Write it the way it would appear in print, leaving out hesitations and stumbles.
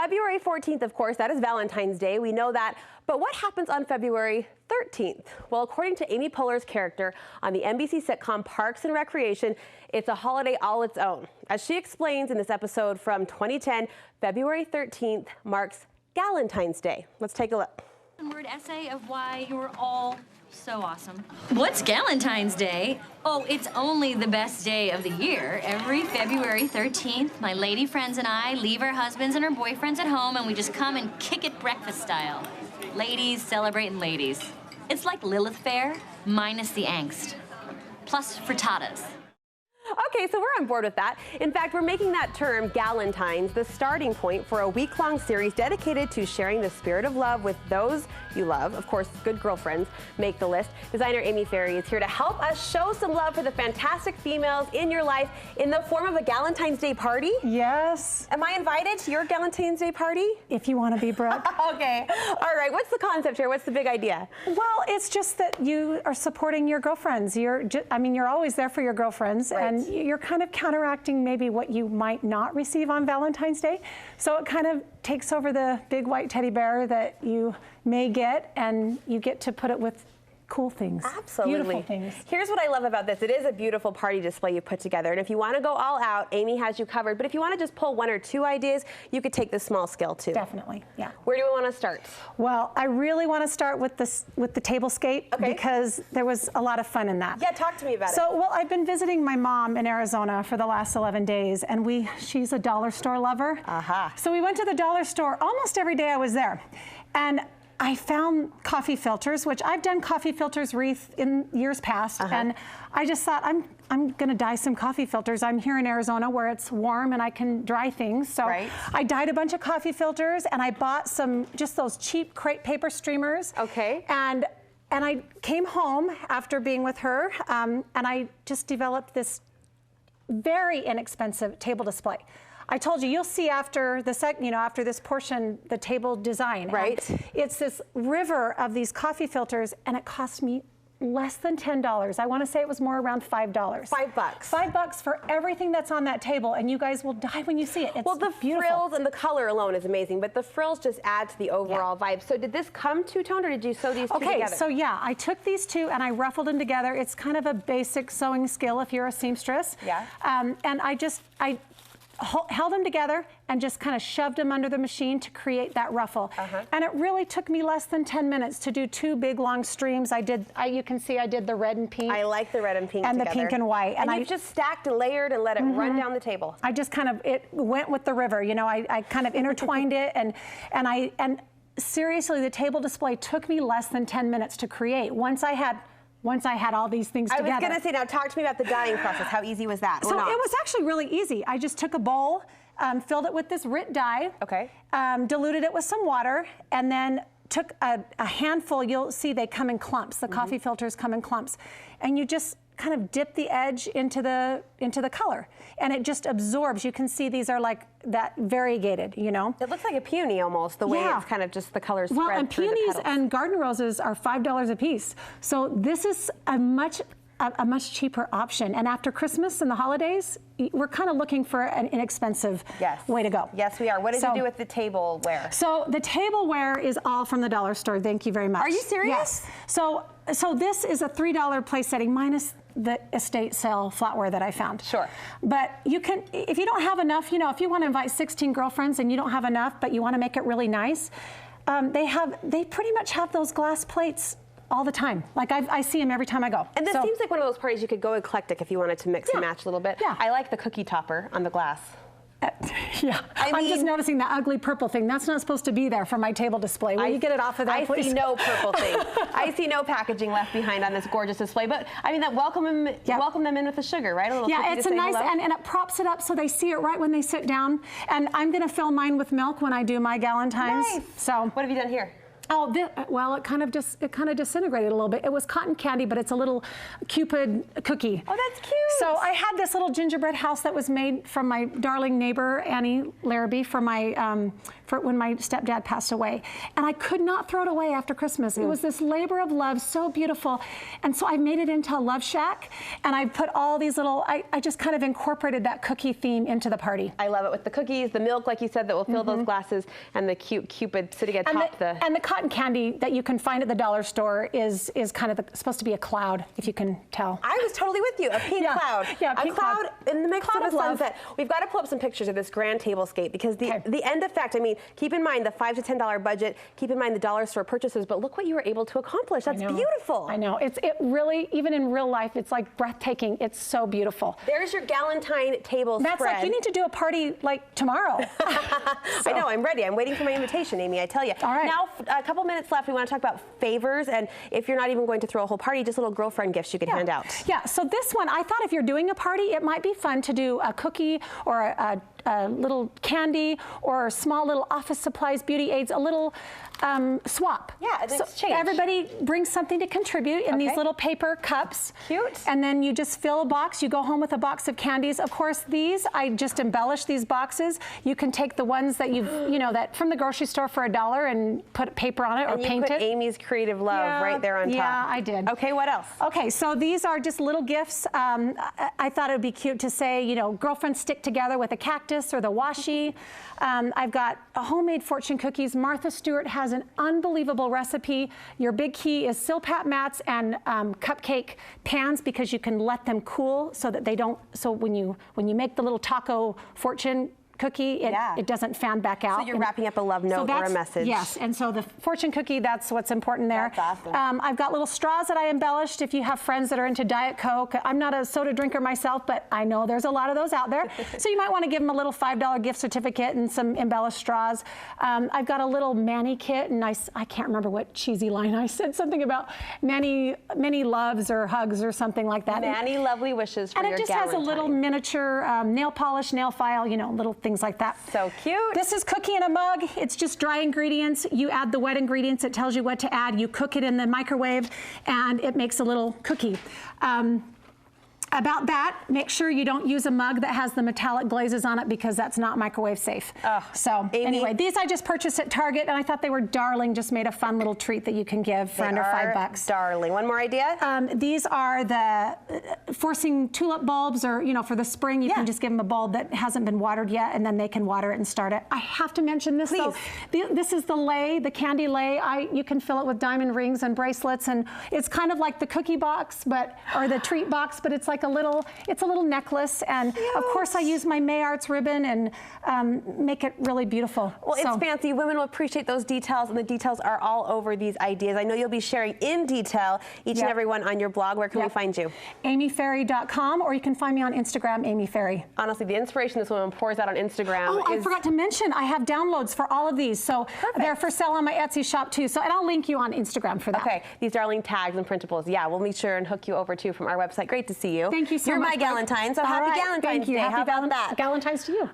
February 14th, of course, that is Valentine's Day. We know that. But what happens on February 13th? Well, according to Amy Poehler's character on the NBC sitcom Parks and Recreation, it's a holiday all its own. As she explains in this episode from 2010, February 13th marks Galentines Day. Let's take a look. One-word essay of why you're all so awesome. What's Galentine's Day? Oh, it's only the best day of the year. Every February 13th, my lady friends and I leave our husbands and our boyfriends at home and we just come and kick it breakfast style. Ladies celebrating ladies. It's like Lilith Fair, minus the angst. Plus frittatas. Okay, so we're on board with that. In fact, we're making that term, Galentines, the starting point for a week-long series dedicated to sharing the spirit of love with those you love. Of course, good girlfriends make the list. Designer Aimee Ferre is here to help us show some love for the fantastic females in your life in the form of a Galentine's Day party. Yes. Am I invited to your Galentine's Day party? If you want to be, Brooke. Okay. All right. What's the concept here? What's the big idea? Well, it's just that you are supporting your girlfriends. You're always there for your girlfriends, right. And you're kind of counteracting maybe what you might not receive on Valentine's Day. So it kind of takes over the big white teddy bear that you may get, and you get to put it with cool things. Absolutely. Beautiful things. Here's what I love about this. It is a beautiful party display you put together. And if you want to go all out, Amy has you covered. But if you want to just pull one or two ideas, you could take the small scale too. Definitely, yeah. Where do we want to start? Well, I really want to start with the Tablescape, okay, because there was a lot of fun in that. Yeah, talk to me about it. So, well, I've been visiting my mom in Arizona for the last 11 days, and she's a dollar store lover. So we went to the dollar store almost every day I was there. And I found coffee filters, which I've done coffee filters wreath in years past, and I just thought I'm going to dye some coffee filters. I'm here in Arizona where it's warm and I can dry things. So I dyed a bunch of coffee filters, and I bought just those cheap crepe paper streamers. Okay. And I came home after being with her, and I just developed this very inexpensive table display. I told you, you'll see after after this portion, the table design. Right. And it's this river of these coffee filters, and it cost me less than $10. I want to say it was more around $5. $5. $5 for everything that's on that table, and you guys will die when you see it. It's well, the beautiful. frills and the color alone is amazing, but the frills just add to the overall vibe. So did this come two-toned, or did you sew these two together? Okay, so yeah, I took these two and I ruffled them together. It's kind of a basic sewing skill if you're a seamstress. Yeah. And I held them together and just kind of shoved them under the machine to create that ruffle. And it really took me less than 10 minutes to do two big long streams. You can see I did the red and pink. I like the red and pink and together. The pink and white. And I just stacked and layered and let it run down the table. I just kind of, it went with the river. You know, I kind of intertwined it, and seriously, the table display took me less than 10 minutes to create. Once I had all these things together. I was going to say, now talk to me about the dyeing process. How easy was that? So it was actually really easy. I just took a bowl, filled it with this RIT dye, diluted it with some water, and then took a handful. You'll see they come in clumps. The coffee filters come in clumps. And you just kind of dip the edge into the color, and it just absorbs. You can see these are like that variegated, you know. It looks like a peony almost, the way it's kind of just the colors spread and through the petals. peonies and garden roses are $5 a piece. So this is a much cheaper option. And after Christmas and the holidays, we're kind of looking for an inexpensive way to go. Yes, we are. What did you do with the tableware? So the tableware is all from the dollar store. Thank you very much. Are you serious? Yes. So this is a $3 place setting minus the estate sale flatware that I found. Sure. But you can, if you don't have enough, you know, if you want to invite 16 girlfriends and you don't have enough, but you want to make it really nice, they pretty much have those glass plates all the time. Like I see them every time I go. And this seems like one of those parties you could go eclectic if you wanted to mix and match a little bit. Yeah. I like the cookie topper on the glass. Yeah, I'm just noticing the ugly purple thing. That's not supposed to be there for my table display. Will you get it off of there, please? I see no purple thing. I see no packaging left behind on this gorgeous display. But I mean, that welcome them in with the sugar, right? A little it's a nice, and it props it up so they see it right when they sit down. And I'm going to fill mine with milk when I do my Galentines. Nice. So what have you done here? Oh, well, it kind of disintegrated a little bit. It was cotton candy, but it's a little Cupid cookie. Oh, that's cute. So I had this little gingerbread house that was made from my darling neighbor, Annie Larrabee, for for when my stepdad passed away. And I could not throw it away after Christmas. It was this labor of love, so beautiful. And so I made it into a love shack, and I put all these little, I just kind of incorporated that cookie theme into the party. I love it, with the cookies, the milk, like you said, that will fill those glasses, and the cute Cupid sitting atop the... And the cotton candy that you can find at the dollar store is kind of supposed to be a cloud, if you can tell. I was totally with you, a pink cloud. Yeah, a cloud in the mix of the sunset. We've got to pull up some pictures of this grand tablescape, because the end effect, I mean, keep in mind the $5 to $10 budget, keep in mind the dollar store purchases, but look what you were able to accomplish. That's beautiful. I know. It really, even in real life, it's like breathtaking. It's so beautiful. There's your Galentine table That's spread. like, you need to do a party like tomorrow. I know, I'm ready. I'm waiting for my invitation, Amy, I tell you. All right. Now, a couple minutes left. We want to talk about favors, and if you're not even going to throw a whole party, just little girlfriend gifts you could hand out. Yeah, so this one, I thought if you're doing a party, it might be fun to do a cookie or a little candy or small little office supplies, beauty aids, a little swap. Yeah, an exchange. Everybody brings something to contribute in these little paper cups. Cute. And then you just fill a box. You go home with a box of candies. Of course, these, I just embellish these boxes. You can take the ones that you've, that from the grocery store for $1 and put paper on it or paint it. And you put Amy's creative love right there on top. Yeah, I did. Okay, what else? Okay, so these are just little gifts. I thought it would be cute to say, girlfriends stick together with a cactus or the washi. I've got homemade fortune cookies. Martha Stewart has an unbelievable recipe. Your big key is Silpat mats and cupcake pans, because you can let them cool so that they don't, so when you make the little taco fortune cookie, it doesn't fan back out. So you're wrapping up a love note or a message. Yes, and so the fortune cookie, that's what's important there. That's awesome. I've got little straws that I embellished. If you have friends that are into Diet Coke, I'm not a soda drinker myself, but I know there's a lot of those out there. So you might want to give them a little $5 gift certificate and some embellished straws. I've got a little Manny kit, and I can't remember what cheesy line I said, something about many loves or hugs or something like that. Many lovely wishes for your And it just has a little miniature nail polish, nail file, little things like that. So cute. This is cookie in a mug. It's just dry ingredients. You add the wet ingredients. It tells you what to add. You cook it in the microwave, and it makes a little cookie. About that, make sure you don't use a mug that has the metallic glazes on it, because that's not microwave safe. So anyway, these I just purchased at Target, and I thought they were darling. Just made a fun little treat that you can give for under $5. Darling. One more idea? These are the forcing tulip bulbs, or for the spring, you can just give them a bulb that hasn't been watered yet, and then they can water it and start it. I have to mention this though. This is the lei, the candy lei. You can fill it with diamond rings and bracelets, and it's kind of like the cookie box, or the treat box, but it's like a little necklace. And of course I use my May Arts ribbon and make it really beautiful. Well, it's fancy. Women will appreciate those details, and the details are all over these ideas. I know you'll be sharing in detail each and every one on your blog. Where can we find you? AimeeFerre.com, or you can find me on Instagram, Aimee Ferre. Honestly, the inspiration this woman pours out on Instagram. Oh, I forgot to mention, I have downloads for all of these. So they're for sale on my Etsy shop too. So, and I'll link you on Instagram for that. Okay, these darling tags and printables. Yeah, we'll make sure and hook you over too from our website. Great to see you. Thank you so much. You're my Galentine, so happy Galentine's Day. How about that? Galentines to you.